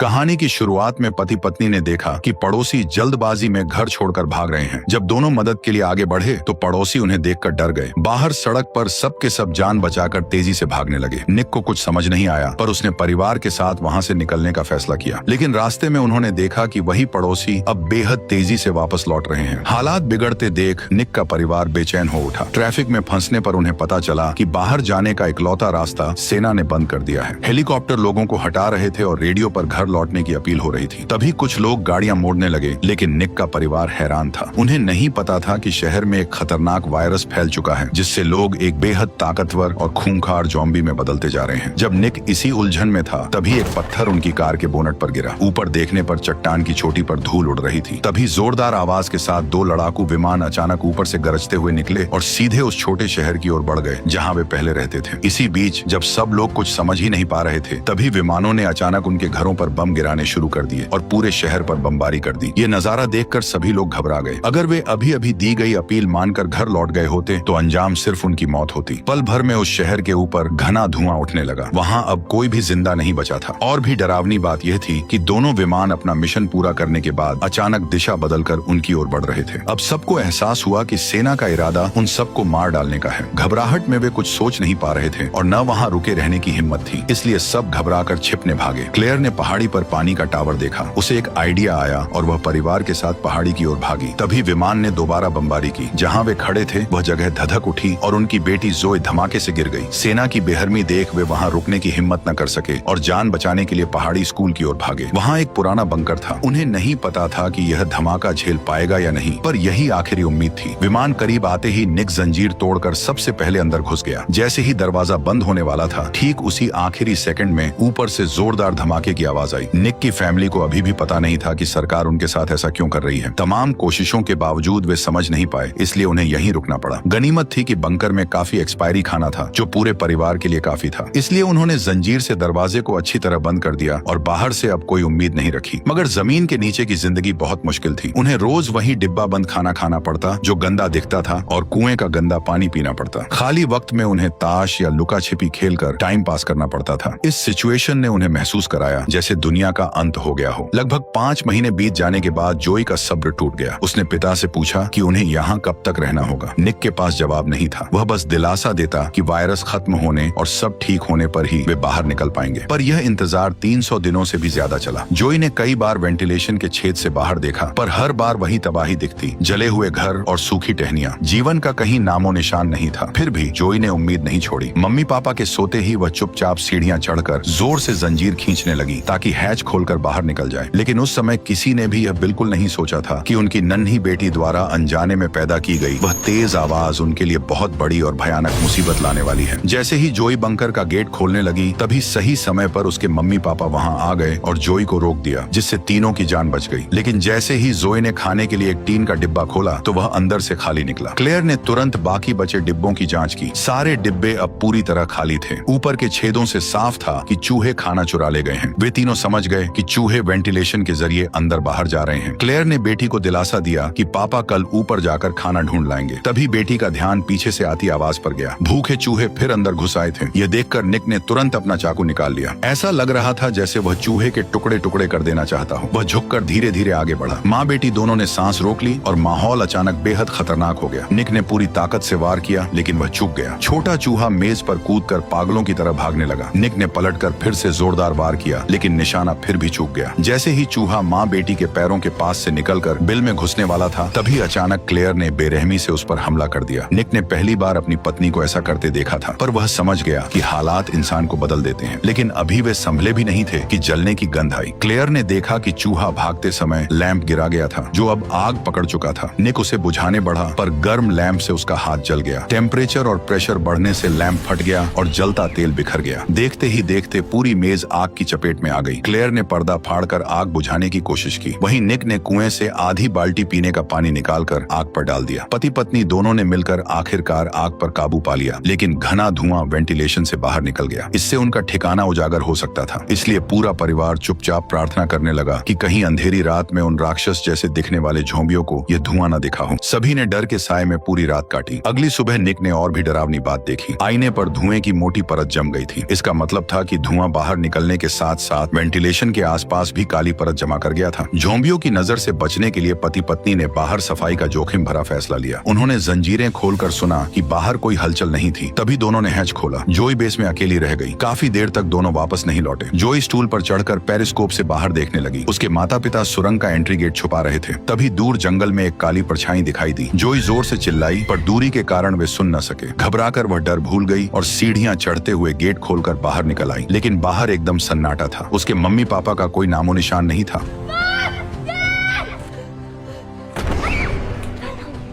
कहानी की शुरुआत में पति पत्नी ने देखा कि पड़ोसी जल्दबाजी में घर छोड़कर भाग रहे हैं। जब दोनों मदद के लिए आगे बढ़े तो पड़ोसी उन्हें देखकर डर गए। बाहर सड़क पर सब के सब जान बचाकर तेजी से भागने लगे। निक को कुछ समझ नहीं आया, पर उसने परिवार के साथ वहां से निकलने का फैसला किया। लेकिन रास्ते में उन्होंने देखा कि वही पड़ोसी अब बेहद तेजी से वापस लौट रहे हैं। हालात बिगड़ते देख निक का परिवार बेचैन हो उठा। ट्रैफिक में फंसने पर उन्हें पता चला कि बाहर जाने का इकलौता रास्ता सेना ने बंद कर दिया है। हेलीकॉप्टर लोगों को हटा रहे थे और रेडियो पर घर लौटने की अपील हो रही थी। तभी कुछ लोग गाड़ियां मोड़ने लगे, लेकिन निक का परिवार हैरान था। उन्हें नहीं पता था कि शहर में एक खतरनाक वायरस फैल चुका है, जिससे लोग एक बेहद ताकतवर और खूंखार ज़ॉम्बी में बदलते जा रहे हैं। जब निक इसी उलझन में था, तभी एक पत्थर उनकी कार के बोनट पर गिरा। ऊपर देखने पर चट्टान की चोटी पर धूल उड़ रही थी। तभी जोरदार आवाज के साथ दो लड़ाकू विमान अचानक ऊपर से गरजते हुए निकले और सीधे उस छोटे शहर की ओर बढ़ गए जहां वे पहले रहते थे। इसी बीच जब सब लोग कुछ समझ ही नहीं पा रहे थे, तभी विमानों ने अचानक उनके घरों पर बम गिराने शुरू कर दिए और पूरे शहर पर बमबारी कर दी। ये नजारा देखकर सभी लोग घबरा गए। अगर वे अभी अभी दी गई अपील मानकर घर लौट गए होते तो अंजाम सिर्फ उनकी मौत होती। पल भर में उस शहर के ऊपर घना धुआं उठने लगा। वहां अब कोई भी जिंदा नहीं बचा था। और भी डरावनी बात यह थी कि दोनों विमान अपना मिशन पूरा करने के बाद अचानक दिशा बदलकर उनकी ओर बढ़ रहे थे। अब सबको एहसास हुआ कि सेना का इरादा उन सबको मार डालने का है। घबराहट में वे कुछ सोच नहीं पा रहे थे और न वहां रुके रहने की हिम्मत थी, इसलिए सब घबराकर छिपने भागे। क्लेयर ने पहाड़ी पर पानी का टावर देखा। उसे एक आइडिया आया और वह परिवार के साथ पहाड़ी की ओर भागी। तभी विमान ने दोबारा बमबारी की। जहां वे खड़े थे वह जगह धधक उठी और उनकी बेटी जोए धमाके से गिर गई। सेना की बेरहमी देख वे वहां रुकने की हिम्मत न कर सके और जान बचाने के लिए पहाड़ी स्कूल की ओर भागे। वहां एक पुराना बंकर था। उन्हें नहीं पता था कि यह धमाका झेल पाएगा या नहीं, पर यही आखिरी उम्मीद थी। विमान करीब आते ही निक जंजीर तोड़कर सबसे पहले अंदर घुस गया। जैसे ही दरवाजा बंद होने वाला था, ठीक उसी आखिरी सेकंड में ऊपर से जोरदार धमाके की आवाज आई। निक की फैमिली को अभी भी पता नहीं था कि सरकार उनके साथ ऐसा क्यों कर रही है। तमाम कोशिशों के बावजूद वे समझ नहीं पाए, इसलिए उन्हें यहीं रुकना पड़ा। गनीमत थी कि बंकर में काफी एक्सपायरी खाना था, जो पूरे परिवार के लिए काफी था। इसलिए उन्होंने जंजीर से दरवाजे को अच्छी तरह बंद कर दिया और बाहर से अब कोई उम्मीद नहीं रखी। मगर जमीन के नीचे की जिंदगी बहुत मुश्किल थी। उन्हें रोज वही डिब्बा बंद खाना खाना पड़ता, जो गंदा दिखता था, और कुएं का गंदा पानी पीना पड़ता। खाली वक्त में उन्हें ताश या लुका छिपी खेलकर टाइम पास करना पड़ता था। इस सिचुएशन ने उन्हें महसूस कराया जैसे दुनिया का अंत हो गया हो। लगभग 5 महीने बीत जाने के बाद जोई का सब्र टूट गया। उसने पिता से पूछा कि उन्हें यहाँ कब तक रहना होगा। निक के पास जवाब नहीं था। वह बस दिलासा देता कि वायरस खत्म होने और सब ठीक होने पर ही वे बाहर निकल पाएंगे। पर यह इंतजार 300 दिनों से भी ज्यादा चला। जोई ने कई बार वेंटिलेशन के छेद से बाहर देखा, पर हर बार वही तबाही दिखती, जले हुए घर और सूखी टहनियां। जीवन का कहीं नामो निशान नहीं था। फिर भी जोई ने उम्मीद नहीं छोड़ी। मम्मी पापा के सोते ही वह चुपचाप सीढ़ियां चढ़कर जोर से जंजीर खींचने लगी ताकि हैच खोलकर बाहर निकल जाए। लेकिन उस समय किसी ने भी यह बिल्कुल नहीं सोचा था कि उनकी नन्ही बेटी द्वारा अनजाने में पैदा की गई वह तेज आवाज उनके लिए बहुत बड़ी और भयानक मुसीबत लाने वाली है। जैसे ही जोई बंकर का गेट खोलने लगी, तभी सही समय पर उसके मम्मी पापा वहां आ गए और जोई को रोक दिया, जिससे तीनों की जान बच गई। लेकिन जैसे ही जोई ने खाने के लिए एक टीन का डिब्बा खोला तो वह अंदर से खाली निकला। क्लेयर ने तुरंत बाकी बचे डिब्बों की जांच की। सारे डिब्बे अब पूरी तरह खाली थे। ऊपर के छेदों से साफ था कि चूहे खाना चुरा ले गए हैं। वे तीनों समझ गए कि चूहे वेंटिलेशन के जरिए अंदर बाहर जा रहे हैं। क्लेयर ने बेटी को दिलासा दिया कि पापा कल ऊपर जाकर खाना ढूंढ लाएंगे। तभी बेटी का ध्यान पीछे से आती आवाज पर गया। भूखे चूहे फिर अंदर घुस आए थे। यह देखकर निक ने तुरंत अपना चाकू निकाल लिया। ऐसा लग रहा था जैसे वह चूहे के टुकड़े टुकड़े कर देना चाहता हो। वह झुककर धीरे धीरे आगे बढ़ा। माँ बेटी दोनों ने सांस रोक ली और माहौल अचानक बेहद खतरनाक हो गया। निक ने पूरी ताकत से वार किया, लेकिन वह चूक गया। छोटा चूहा मेज पर कूदकर पागलों की तरह भागने लगा। निक ने पलटकर फिर से जोरदार वार किया, लेकिन निशाना फिर भी चूक गया। जैसे ही चूहा माँ बेटी के पैरों के पास से निकलकर बिल में घुसने वाला था, तभी अचानक क्लेयर ने बेरहमी से उस पर हमला कर दिया। निक ने पहली बार अपनी पत्नी को ऐसा करते देखा था, पर वह समझ गया कि हालात इंसान को बदल देते हैं। लेकिन अभी वे संभले भी नहीं थे कि जलने की गंध आई। क्लेयर ने देखा कि चूहा भागते समय लैंप गिरा गया था, जो अब आग पकड़ चुका था। निक उसे बुझाने बढ़ा, पर गर्म लैंप से उसका हाथ जल गया। टेम्परेचर और प्रेशर बढ़ने से लैंप फट गया और जलता तेल बिखर गया। देखते ही देखते पूरी मेज आग की चपेट में आ गई। क्लेयर ने पर्दा फाड़कर आग बुझाने की कोशिश की। वहीं निक ने कुएं से आधी बाल्टी पीने का पानी निकालकर आग पर डाल दिया। पति पत्नी दोनों ने मिलकर आखिरकार आग पर काबू पा लिया, लेकिन घना धुआं वेंटिलेशन से बाहर निकल गया। इससे उनका ठिकाना उजागर हो सकता था। इसलिए पूरा परिवार चुपचाप प्रार्थना करने लगा कि कहीं अंधेरी रात में उन राक्षस जैसे दिखने वाले झोंबियों को यह धुआं न दिखा हो। सभी ने डर के साए में पूरी रात काटी। अगली सुबह निक ने और भी डरावनी बात देखी। आईने पर धुएं की मोटी परत जम गई थी। इसका मतलब था कि धुआं बाहर निकलने के साथ साथ वेंटिलेशन के आसपास भी काली परत जमा कर गया था। ज़ॉम्बियों की नजर से बचने के लिए पति पत्नी ने बाहर सफाई का जोखिम भरा फैसला लिया। उन्होंने जंजीरें खोलकर सुना कि बाहर कोई हलचल नहीं थी। तभी दोनों ने हैच खोला। जोई बेस में अकेली रह गई। काफी देर तक दोनों वापस नहीं लौटे। जोई स्टूल पर चढ़कर पेरिस्कोप से बाहर देखने लगी। उसके माता पिता सुरंग का एंट्री गेट छुपा रहे थे। तभी दूर जंगल में एक काली परछाई दिखाई दी। जोई जोर से चिल्लाई, पर दूरी के कारण वे सुन न सके। घबराकर वह डर भूल गई और सीढ़ियां चढ़ते हुए गेट खोलकर बाहर निकल आई। लेकिन बाहर एकदम सन्नाटा था। उसके मम्मी पापा का कोई नामो निशान नहीं था।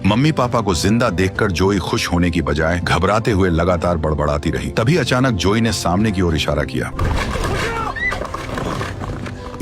मम्मी पापा को जिंदा देखकर जोई खुश होने की बजाय घबराते हुए लगातार बड़बड़ाती रही। तभी अचानक जोई ने सामने की ओर इशारा किया।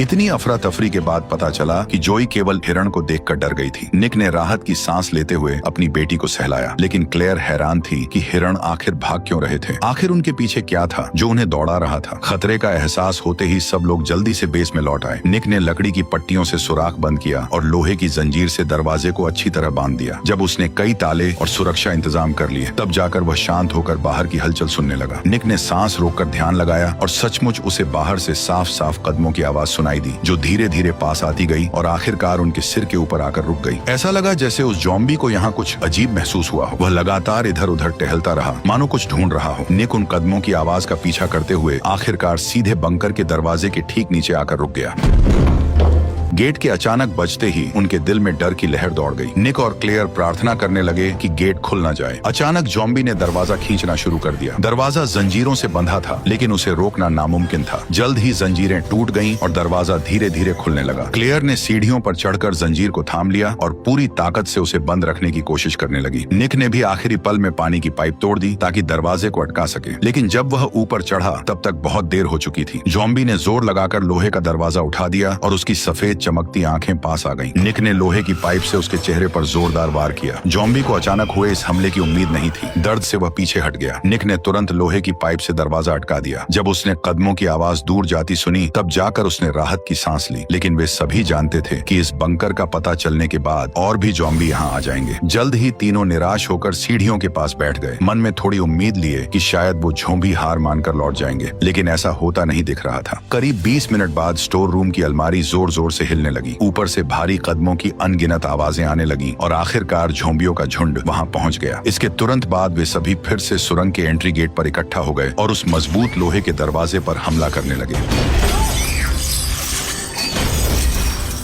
इतनी अफरा तफरी के बाद पता चला कि जोई केवल हिरण को देखकर डर गई थी। निक ने राहत की सांस लेते हुए अपनी बेटी को सहलाया, लेकिन क्लेयर हैरान थी कि हिरण आखिर भाग क्यों रहे थे। आखिर उनके पीछे क्या था जो उन्हें दौड़ा रहा था। खतरे का एहसास होते ही सब लोग जल्दी से बेस में लौट आए। निक ने लकड़ी की पट्टियों से सुराख बंद किया और लोहे की जंजीर से दरवाजे को अच्छी तरह बांध दिया। जब उसने कई ताले और सुरक्षा इंतजाम कर लिए, तब जाकर वह शांत होकर बाहर की हलचल सुनने लगा। निक ने सांस रोककर ध्यान लगाया और सचमुच उसे बाहर से साफ साफ कदमों की आवाज सुनाई दी, जो धीरे धीरे पास आती गई और आखिरकार उनके सिर के ऊपर आकर रुक गई। ऐसा लगा जैसे उस ज़ॉम्बी को यहाँ कुछ अजीब महसूस हुआ हो। वह लगातार इधर उधर टहलता रहा, मानो कुछ ढूंढ रहा हो। निक उन कदमों की आवाज का पीछा करते हुए आखिरकार सीधे बंकर के दरवाजे के ठीक नीचे आकर रुक गया। गेट के अचानक बजते ही उनके दिल में डर की लहर दौड़ गई। निक और क्लेयर प्रार्थना करने लगे कि गेट खुल न जाए। अचानक ज़ॉम्बी ने दरवाजा खींचना शुरू कर दिया। दरवाजा जंजीरों से बंधा था, लेकिन उसे रोकना नामुमकिन था। जल्द ही जंजीरें टूट गईं और दरवाजा धीरे धीरे खुलने लगा। क्लेयर ने सीढ़ियों पर चढ़कर जंजीर को थाम लिया और पूरी ताकत से उसे बंद रखने की कोशिश करने लगी। निक ने भी आखिरी पल में पानी की पाइप तोड़ दी ताकि दरवाजे को अटका सके, लेकिन जब वह ऊपर चढ़ा तब तक बहुत देर हो चुकी थी। ज़ॉम्बी ने जोर लगाकर लोहे का दरवाजा उठा दिया और उसकी सफेद चमकती आंखें पास आ गईं। निक ने लोहे की पाइप से उसके चेहरे पर जोरदार वार किया। ज़ॉम्बी को अचानक हुए इस हमले की उम्मीद नहीं थी। दर्द से वह पीछे हट गया। निक ने तुरंत लोहे की पाइप से दरवाजा अटका दिया। जब उसने कदमों की आवाज दूर जाती सुनी, तब जाकर उसने राहत की सांस ली। लेकिन वे सभी जानते थे कि इस बंकर का पता चलने के बाद और भी ज़ॉम्बी यहाँ आ जाएंगे। जल्द ही तीनों निराश होकर सीढ़ियों के पास बैठ गए, मन में थोड़ी उम्मीद लिए कि शायद वो ज़ॉम्बी हार मानकर लौट जाएंगे, लेकिन ऐसा होता नहीं दिख रहा था। करीब 20 मिनट बाद स्टोर रूम की अलमारी जोर जोर से हिलने लगी। ऊपर से भारी कदमों की अनगिनत आवाजें आने लगी और आखिरकार ज़ॉम्बियों का झुंड वहां पहुंच गया। इसके तुरंत बाद वे सभी फिर से सुरंग के एंट्री गेट पर इकट्ठा हो गए और उस मजबूत लोहे के दरवाजे पर हमला करने लगे।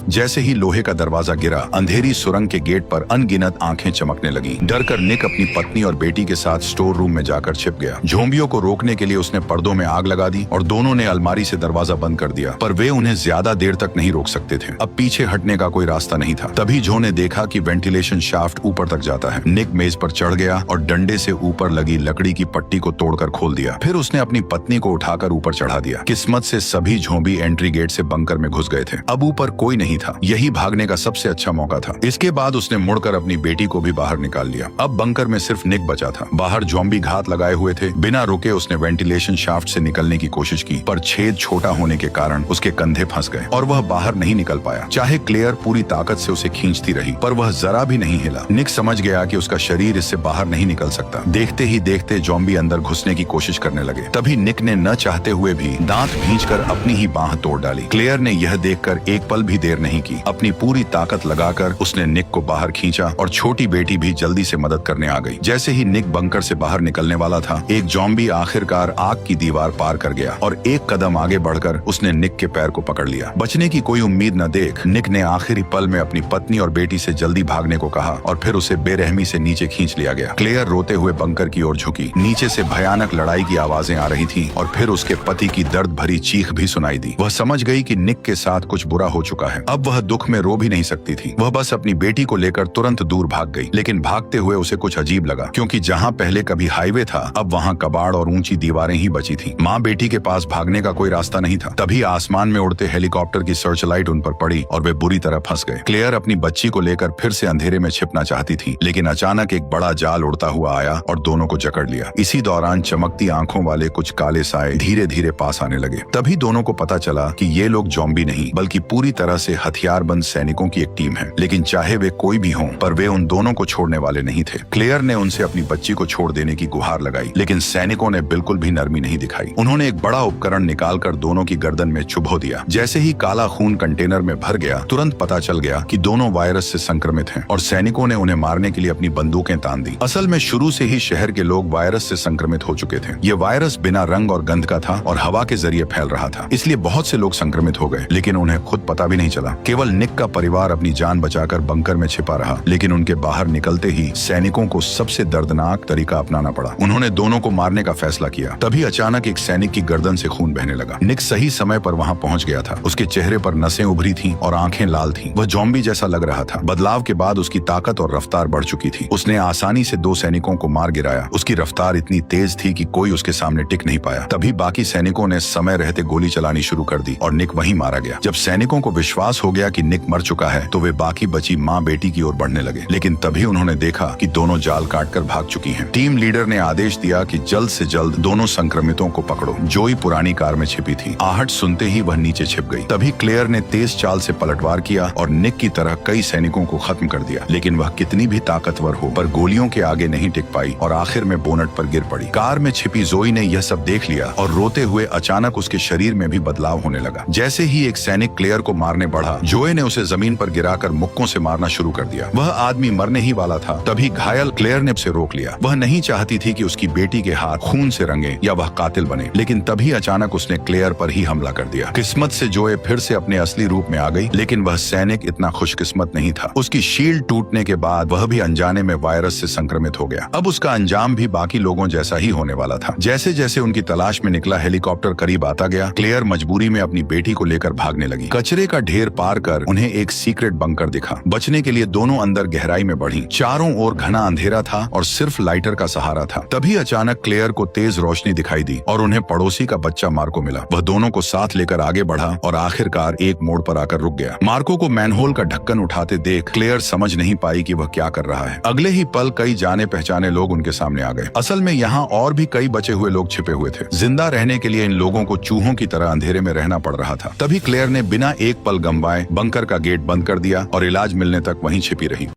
जैसे ही लोहे का दरवाजा गिरा, अंधेरी सुरंग के गेट पर अनगिनत आंखें चमकने लगी। डरकर निक अपनी पत्नी और बेटी के साथ स्टोर रूम में जाकर छिप गया। ज़ॉम्बियों को रोकने के लिए उसने पर्दों में आग लगा दी और दोनों ने अलमारी से दरवाजा बंद कर दिया, पर वे उन्हें ज्यादा देर तक नहीं रोक सकते थे। अब पीछे हटने का कोई रास्ता नहीं था। तभी जो ने देखा कि वेंटिलेशन शाफ्ट ऊपर तक जाता है। निक मेज पर चढ़ गया और डंडे से ऊपर लगी लकड़ी की पट्टी को तोड़कर खोल दिया। फिर उसने अपनी पत्नी को उठाकर ऊपर चढ़ा दिया। किस्मत से सभी ज़ॉम्बी एंट्री गेट से बंकर में घुस गए थे। अब ऊपर कोई नहीं था। यही भागने का सबसे अच्छा मौका था। इसके बाद उसने मुड़कर अपनी बेटी को भी बाहर निकाल लिया। अब बंकर में सिर्फ निक बचा था। बाहर ज़ॉम्बी घात लगाए हुए थे। बिना रुके उसने वेंटिलेशन शाफ्ट से निकलने की कोशिश की, पर छेद छोटा होने के कारण उसके कंधे फंस गए और वह बाहर नहीं निकल पाया। चाहे क्लेयर पूरी ताकत से उसे खींचती रही, पर वह जरा भी नहीं हिला। निक समझ गया कि उसका शरीर इससे बाहर नहीं निकल सकता। देखते ही देखते ज़ॉम्बी अंदर घुसने की कोशिश करने लगे। तभी निक ने न चाहते हुए भी दांत भींचकर अपनी ही बांह तोड़ डाली। क्लेयर ने यह देखकर एक पल भी देर नहीं की। अपनी पूरी ताकत लगाकर उसने निक को बाहर खींचा और छोटी बेटी भी जल्दी से मदद करने आ गई। जैसे ही निक बंकर से बाहर निकलने वाला था, एक ज़ॉम्बी आखिरकार आग की दीवार पार कर गया और एक कदम आगे बढ़कर उसने निक के पैर को पकड़ लिया। बचने की कोई उम्मीद न देख निक ने आखिरी पल में अपनी पत्नी और बेटी से जल्दी भागने को कहा और फिर उसे बेरहमी से नीचे खींच लिया गया। क्लेयर रोते हुए बंकर की ओर झुकी। नीचे से भयानक लड़ाई की आवाजें आ रही थी और फिर उसके पति की दर्द भरी चीख भी सुनाई दी। वह समझ गई कि निक के साथ कुछ बुरा हो चुका है। अब वह दुख में रो भी नहीं सकती थी। वह बस अपनी बेटी को लेकर तुरंत दूर भाग गई। लेकिन भागते हुए उसे कुछ अजीब लगा, क्योंकि जहाँ पहले कभी हाईवे था, अब वहाँ कबाड़ और ऊंची दीवारें ही बची थी। माँ बेटी के पास भागने का कोई रास्ता नहीं था। तभी आसमान में उड़ते हेलीकॉप्टर की सर्च लाइट उन पर पड़ी और वे बुरी तरह फंस गए। क्लेयर अपनी बच्ची को लेकर फिर से अंधेरे में छिपना चाहती थी, लेकिन अचानक एक बड़ा जाल उड़ता हुआ आया और दोनों को जकड़ लिया। इसी दौरान चमकती आंखों वाले कुछ काले साए धीरे धीरे पास आने लगे। तभी दोनों को पता चला कि ये लोग ज़ॉम्बी नहीं, बल्कि पूरी तरह से हथियारबंद सैनिकों की एक टीम है, लेकिन चाहे वे कोई भी हों, पर वे उन दोनों को छोड़ने वाले नहीं थे। क्लेयर ने उनसे अपनी बच्ची को छोड़ देने की गुहार लगाई, लेकिन सैनिकों ने बिल्कुल भी नरमी नहीं दिखाई। उन्होंने एक बड़ा उपकरण निकालकर दोनों की गर्दन में चुभो दिया। जैसे ही काला खून कंटेनर में भर गया, तुरंत पता चल गया कि दोनों वायरस से संक्रमित हैं और सैनिकों ने उन्हें मारने के लिए अपनी बंदूकें तान दी। असल में शुरू से ही शहर के लोग वायरस से संक्रमित हो चुके थे। ये वायरस बिना रंग और गंध का था और हवा के जरिए फैल रहा था, इसलिए बहुत से लोग संक्रमित हो गए, लेकिन उन्हें खुद पता भी नहीं चला। केवल निक का परिवार अपनी जान बचाकर बंकर में छिपा रहा, लेकिन उनके बाहर निकलते ही सैनिकों को सबसे दर्दनाक तरीका अपनाना पड़ा। उन्होंने दोनों को मारने का फैसला किया। तभी अचानक एक सैनिक की गर्दन से खून बहने लगा। निक सही समय पर वहां पहुंच गया था। उसके चेहरे पर नसें उभरी थीं और आंखें लाल थीं। वह ज़ॉम्बी जैसा लग रहा था। बदलाव के बाद उसकी ताकत और रफ्तार बढ़ चुकी थी। उसने आसानी से 2 सैनिकों को मार गिराया। उसकी रफ्तार इतनी तेज थी कि कोई उसके सामने टिक नहीं पाया। तभी बाकी सैनिकों ने समय रहते गोली चलानी शुरू कर दी और निक वहीं मारा गया। जब सैनिकों को विश्वास हो गया कि निक मर चुका है, तो वे बाकी बची माँ बेटी की ओर बढ़ने लगे, लेकिन तभी उन्होंने देखा कि दोनों जाल काटकर भाग चुकी हैं। टीम लीडर ने आदेश दिया कि जल्द से जल्द दोनों संक्रमितों को पकड़ो। जोई पुरानी कार में छिपी थी। आहट सुनते ही वह नीचे छिप गई। तभी क्लेयर ने तेज चाल से पलटवार किया और निक की तरह कई सैनिकों को खत्म कर दिया, लेकिन वह कितनी भी ताकतवर हो, पर गोलियों के आगे नहीं टिक पाई और आखिर में बोनट पर गिर पड़ी। कार में छिपी जोई ने यह सब देख लिया और रोते हुए अचानक उसके शरीर में भी बदलाव होने लगा। जैसे ही एक सैनिक क्लेयर को मारने बढ़ा, जोए ने उसे जमीन पर गिराकर मुक्कों से मारना शुरू कर दिया। वह आदमी मरने ही वाला था। तभी घायल क्लेयर ने उसे रोक लिया। वह नहीं चाहती थी कि उसकी बेटी के हाथ खून से रंगे या वह कातिल बने, लेकिन तभी अचानक उसने क्लेयर पर ही हमला कर दिया। किस्मत से जोए फिर से अपने असली रूप में आ गई, लेकिन वह सैनिक इतना खुशकिस्मत नहीं था। उसकी शील्ड टूटने के बाद वह भी अनजाने में वायरस से संक्रमित हो गया। अब उसका अंजाम भी बाकी लोगों जैसा ही होने वाला था। जैसे जैसे उनकी तलाश में निकला हेलीकॉप्टर करीब आता गया, क्लेयर मजबूरी में अपनी बेटी को लेकर भागने लगी। कचरे का ढेर पार कर उन्हें एक सीक्रेट बंकर दिखा। बचने के लिए दोनों अंदर गहराई में बढ़ी। चारों ओर घना अंधेरा था और सिर्फ लाइटर का सहारा था। तभी अचानक क्लेयर को तेज रोशनी दिखाई दी और उन्हें पड़ोसी का बच्चा मार्को मिला। वह दोनों को साथ लेकर आगे बढ़ा और आखिरकार एक मोड़ पर आकर रुक गया। मार्को को मैनहोल का ढक्कन उठाते देख क्लेयर समझ नहीं पाई कि वह क्या कर रहा है। अगले ही पल कई जाने पहचाने लोग उनके सामने आ गए। असल में यहाँ और भी कई बचे हुए लोग छिपे हुए थे। जिंदा रहने के लिए इन लोगों को चूहों की तरह अंधेरे में रहना पड़ रहा था। तभी क्लेयर ने बिना एक पल गंवाए बंकर का गेट बंद कर दिया और इलाज मिलने तक वहीं छिपी रही।